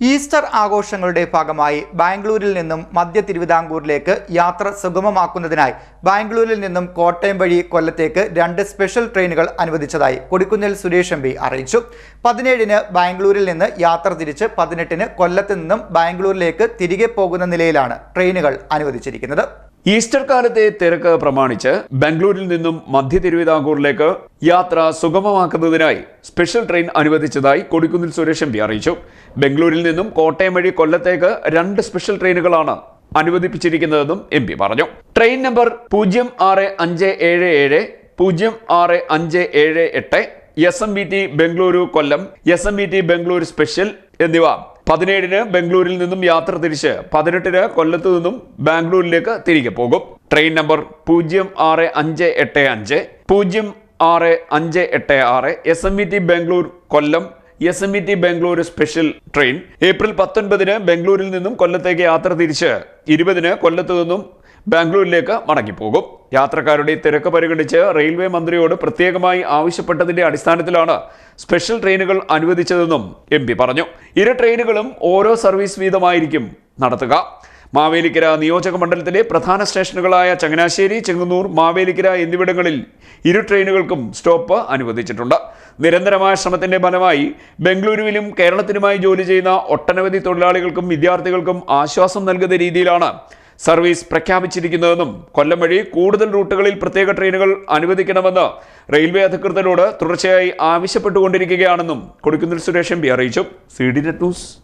Easter ആഘോഷങ്ങളുടെ ഭാഗമായി ബാംഗ്ലൂരിൽ നിന്നും മധ്യ തിരുവിതാംകൂറിലേക്ക് യാത്ര സുഗമമാക്കുന്നതിനായി ബാംഗ്ലൂരിൽ നിന്നും കോട്ടയം വഴി കൊല്ലത്തേക്ക് 2 സ്പെഷ്യൽ ട്രെയിനുകൾ അനുവദിച്ചതായി കൊടിക്കുന്നിൽ സുരേഷ് എം.പി. അറിയിച്ചു. 17-ന് ബാംഗ്ലൂരിൽ നിന്ന് യാത്ര തിരിച്ച് 18-ന് കൊല്ലത്ത് നിന്നും ബാംഗ്ലൂരിലേക്ക് തിരികെ പോകുന്ന നിലയിലാണ് ട്രെയിനുകൾ അനുവദിച്ചിരിക്കുന്നത്. ഈസ്റ്റർ കാലത്തെ തിരക്ക് പ്രമാണിച്ച് ബാംഗ്ലൂരിൽ നിന്നും മധ്യ തിരുവിതാംകൂറിലേക്ക് യാത്ര സുഗമമാക്കുന്നതിനായി സ്പെഷ്യൽ ട്രെയിൻ അനുവദിച്ചതായി കൊടിക്കുന്നിൽ സുരേഷ് എം.പി. അറിയിച്ചു. ബംഗളൂരിൽ നിന്നും കോട്ടയം വഴി കൊല്ലത്തേക്ക് 2 സ്പെഷ്യൽ ട്രെയിനുകളാണ് അനുവദിപ്പിച്ചിരിക്കുന്നതെന്നും എം.പി. പറഞ്ഞു. ട്രെയിൻ നമ്പർ 06577, 06578, SMBT ബംഗളൂരു കൊല്ലം, SMBT ബംഗളൂരു സ്പെഷ്യൽ എന്നിവ 17-ന് ബംഗളൂരിൽ നിന്നും യാത്ര തിരിച്ച് 18-ന് കൊല്ലത്ത് നിന്നും ബാംഗ്ലൂരിലേക്ക് തിരികെ പോകും. Train number 06585, 06586, SMBT Bangalore Kollam, SMBT Bengaluru special train April 19-ന് ബംഗളൂരിൽ നിന്നും കൊല്ലത്തേക്ക് യാത്ര തിരിച്ച് 20-ന് കൊല്ലത്ത് നിന്നും ബാംഗ്ലൂരിലേക്ക് മടങ്ങിപ്പോകും. യാത്രക്കാരുടെ തിരക്ക് പരിഗണിച്ച് റെയിൽവേ മന്ത്രിയോട് പ്രത്യേകമായി ആവശ്യപ്പെട്ടതിന്റെ അടിസ്ഥാനത്തിലാണ് സ്പെഷ്യൽ ട്രെയിനുകൾ അനുവദിച്ചതെന്നും എം.പി. പറഞ്ഞു. 2 ട്രെയിനുകളും ഓരോ സർവീസ് വീതമായിരിക്കും നടത്തുക. മാവേലിക്കര നിയോജക മണ്ഡലത്തിലെ പ്രധാന സ്റ്റേഷനുകളായ ചങ്ങനാശ്ശേരി, ചെങ്ങന്നൂർ, മാവേലിക്കര എന്നിവിടങ്ങളിൽ 2 ട്രെയിനുകൾക്കും സ്റ്റോപ്പ് അനുവദിച്ചിട്ടുണ്ട്. നിരന്തരമായ ശ്രമത്തിന്റെ ഫലമായി ബംഗളൂരുവിലും കേരളത്തിലുമായി ജോലി ചെയ്യുന്ന ഒട്ടനവധി തൊഴിലാളികൾക്കും വിദ്യാർത്ഥികൾക്കും ആശ്വാസം നൽകുന്ന രീതിയിലാണ് സർവീസ് പ്രഖ്യാപിച്ചിരിക്കുന്നതെന്നും കൊല്ലം വഴി കൂടുതൽ റൂട്ടുകളിൽ പ്രത്യേക ട്രെയിനുകൾ അനുവദിക്കണമെന്ന് റെയിൽവേ അധികൃതരോട് തുടർച്ചയായി ആവശ്യപ്പെട്ടുകൊണ്ടിരിക്കുകയാണെന്നും കൊടിക്കുന്നിൽ സുരേഷ് എം.പി. അറിയിച്ചു. CDNet news.